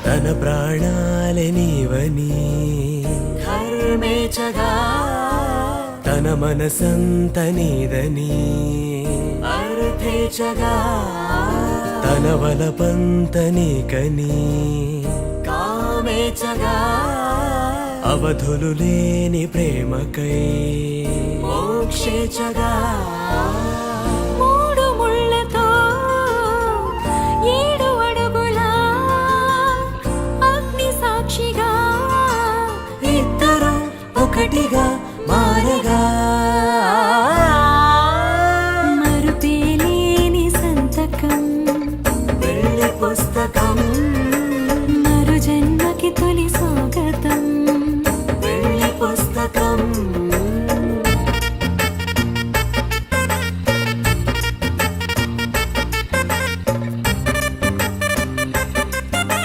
తన ప్రాణాలే నీవని ధర్మేచగా తన మనసంత నీదని అర్థేచగా తన వలపంత నీకని కామేచగా అవధులు లేని ప్రేమకై మోక్షేచగా మూడు ముళ్ళతో 7 అడుగుల అగ్ని సాక్షిగా ఇద్దరు ఒకటిగా మారగా